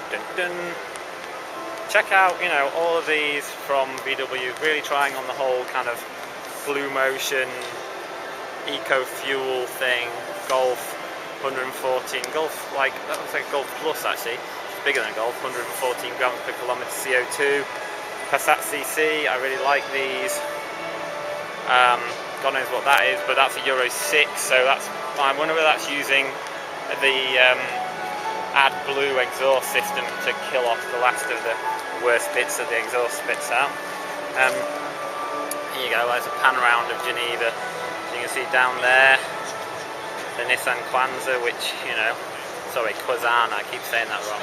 dun, dun. Check out, you know, all of these from VW, really trying on the whole kind of Blue Motion, eco-fuel thing, Golf 114, Golf, like, that looks like Golf Plus actually, it's bigger than Golf, 114 grams per kilometre CO2, Passat CC, I really like these, God knows what that is, but that's a Euro 6, so that's, I wonder whether that's using the AdBlue exhaust system to kill off the last of the worst bits that the exhaust spits out. Here you go, there's a pan round of Geneva. You can see down there the Nissan Quasar, which, you know, sorry, Quasar, I keep saying that wrong.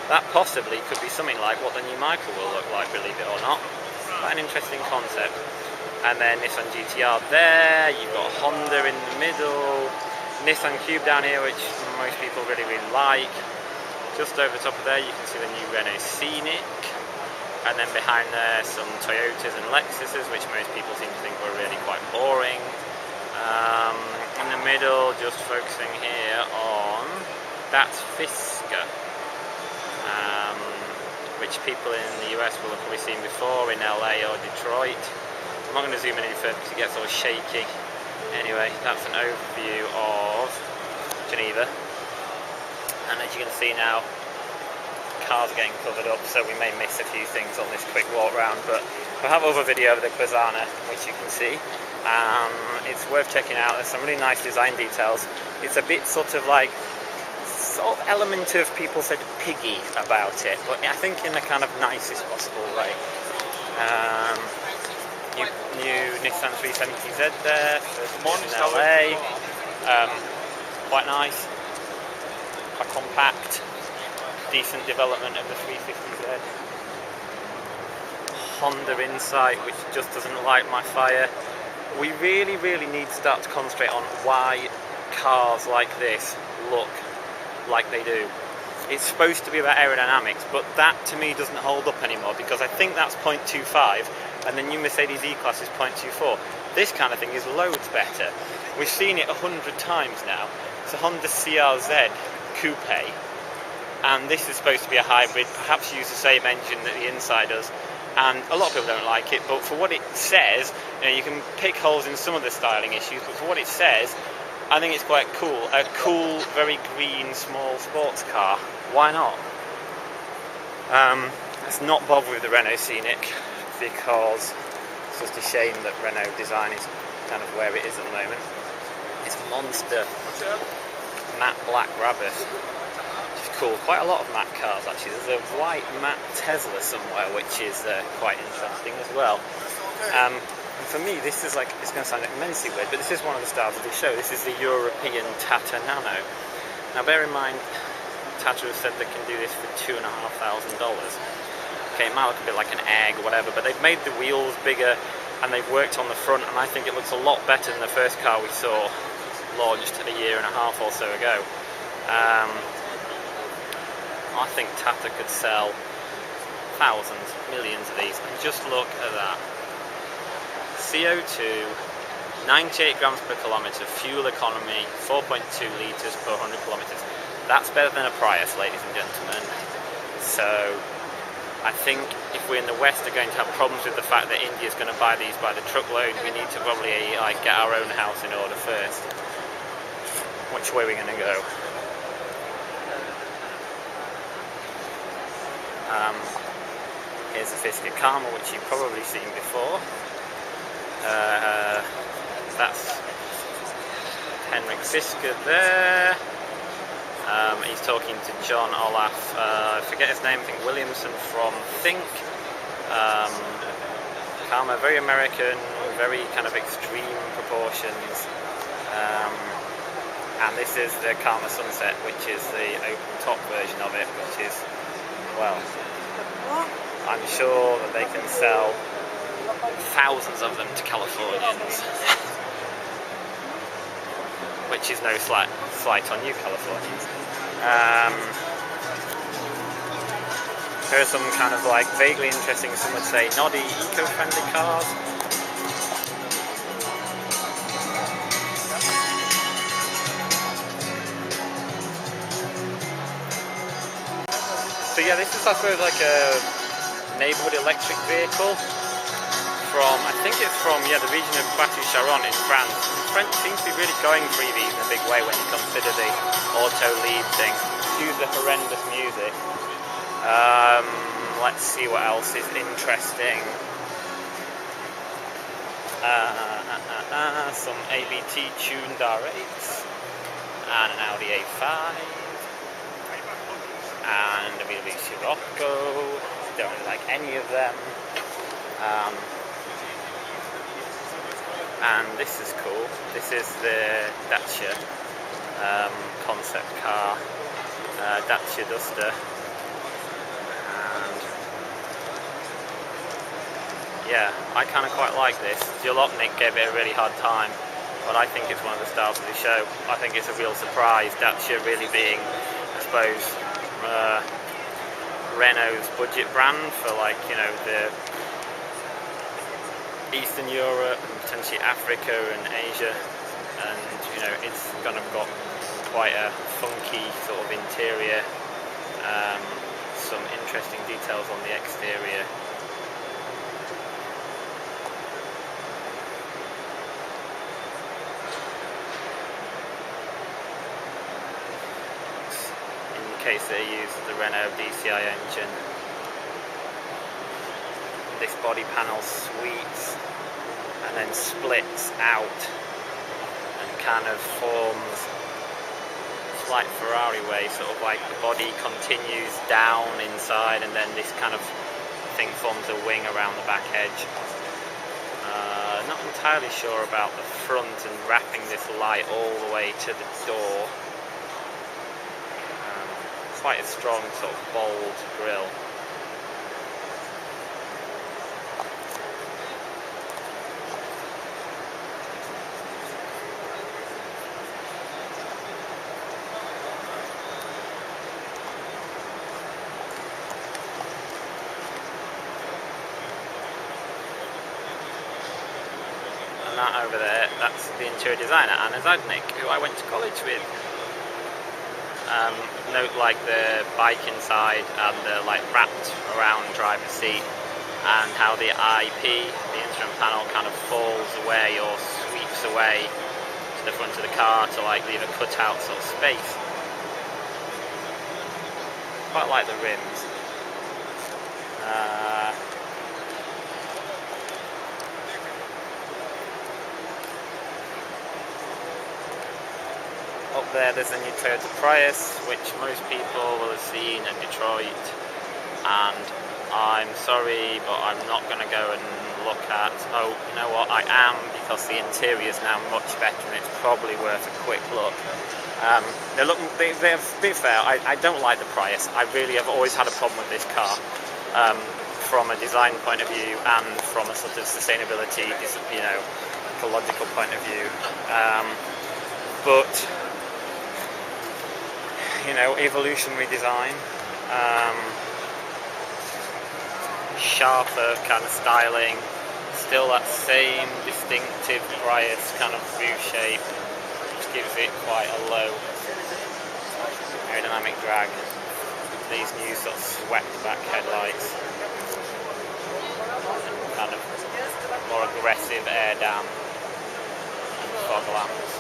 That possibly could be something like what the new Michael will look like, believe it or not. Quite an interesting concept. And then Nissan GTR there, you've got Honda in the middle, Nissan Cube down here, which most people really, really like. Just over the top of there you can see the new Renault Scenic, and then behind there some Toyotas and Lexuses, which most people seem to think were really quite boring. In the middle, just focusing here on, that's Fisker, which people in the US will have probably seen before in LA or Detroit. I'm not going to zoom in any further because it gets all shaky. Anyway, that's an overview of Geneva. And as you can see now, cars are getting covered up, so we may miss a few things on this quick walk round, but we'll have another video of the Quasar, which you can see. It's worth checking out. There's some really nice design details. It's a bit sort of element of, people said, piggy about it, but I think in the kind of nicest possible way. New Nissan 370Z there, in LA. Quite nice, quite compact, decent development of the 350Z. Honda Insight, which just doesn't light my fire. We really, really need to start to concentrate on why cars like this look like they do. It's supposed to be about aerodynamics, but that to me doesn't hold up anymore, because I think that's 0.25 and the new Mercedes E-Class is 0.24. This kind of thing is loads better. We've seen it 100 times now. It's a Honda CRZ Coupe, and this is supposed to be a hybrid, perhaps use the same engine that the Insight does, and a lot of people don't like it, but for what it says, you know, you can pick holes in some of the styling issues, but for what it says, I think it's quite cool. A cool, very green, small sports car. Why not? Let's not bother with the Renault Scenic, because it's just a shame that Renault design is kind of where it is at the moment. It's monster matte black rabbit, which is cool. Quite a lot of matte cars actually. There's a white matte Tesla somewhere, which is quite interesting as well. And for me, this is like, it's going to sound immensely weird, but this is one of the stars of the show. This is the European Tata Nano. Now bear in mind, Tata has said they can do this for $2,500. Okay, it might look a bit like an egg or whatever, but they've made the wheels bigger and they've worked on the front, and I think it looks a lot better than the first car we saw launched a year and a half or so ago. I think Tata could sell thousands, millions of these, and just look at that. CO2, 98 grams per kilometre, fuel economy, 4.2 litres per 100 kilometres. That's better than a Prius, ladies and gentlemen. So I think if we in the West are going to have problems with the fact that India is going to buy these by the truckload, we need to probably get our own house in order first. Which way are we going to go? Here's the Fisker Karma, which you've probably seen before. That's Henrik Fisker there. He's talking to John Olaf, I forget his name, I think Williamson from Think. Karma, very American, very kind of extreme proportions. And this is the Karma Sunset, which is the open top version of it, which is, well, I'm sure that they can sell thousands of them to Californians. Which is no slight on you Californians. Here are some kind of like vaguely interesting, some would say noddy, eco-friendly cars. So yeah, this is I suppose like a neighbourhood electric vehicle from, I think it's from, yeah, the region of Poitou-Charentes in France. French seems to be really going for EVs in a big way when you consider the auto lead thing. Excuse the horrendous music. Let's see what else is interesting. Some ABT tuned R8s and an Audi A5 and a VW Scirocco. Don't really like any of them. And this is cool. This is the Dacia concept car, Dacia Duster. And yeah, I kind of quite like this. Jalopnik gave it a really hard time, but I think it's one of the stars of the show. I think it's a real surprise. Dacia really being, I suppose, Renault's budget brand for, like, you know, the Eastern Europe and potentially Africa and Asia, and you know, it's kind of got quite a funky sort of interior, some interesting details on the exterior. In case they use the Renault DCI engine. This body panel sweeps and then splits out and kind of forms, it's like Ferrari way, sort of like the body continues down inside and then this kind of thing forms a wing around the back edge. Not entirely sure about the front and wrapping this light all the way to the door. Quite a strong sort of bold grille. And that over there, that's the interior designer, Anna Zadnik, who I went to college with. Note like the bike inside and the like wrapped around driver's seat, and how the IP, the instrument panel, kind of falls away or sweeps away to the front of the car to like leave a cutout sort of space. Quite like the rims. Up there's the new Toyota Prius, which most people will have seen at Detroit, and I'm sorry, but I'm not going to go and look at, oh, you know what, I am, because the interior is now much better and it's probably worth a quick look. They're a bit fair. I don't like the Prius. I really have always had a problem with this car, from a design point of view and from a sort of sustainability, you know, ecological point of view. But you know, evolutionary design, sharper kind of styling, still that same distinctive Prius kind of view shape, which gives it quite a low aerodynamic drag. These new sort of swept back headlights, and kind of more aggressive air dam and fog lamps.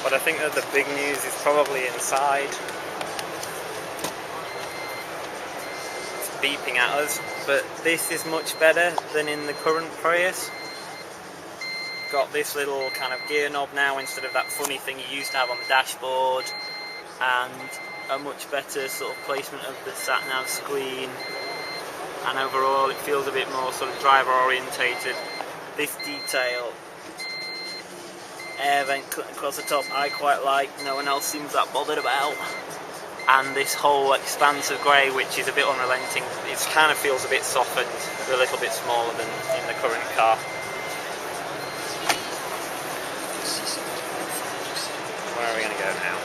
But I think that the big news is probably inside. It's beeping at us, but this is much better than in the current Prius. Got this little kind of gear knob now instead of that funny thing you used to have on the dashboard, and a much better sort of placement of the sat-nav screen, and overall it feels a bit more sort of driver orientated. This detail, air vent cut across the top, I quite like, no one else seems that bothered about. And this whole expanse of grey, which is a bit unrelenting, it kind of feels a bit softened, a little bit smaller than in the current car. Where are we going to go now?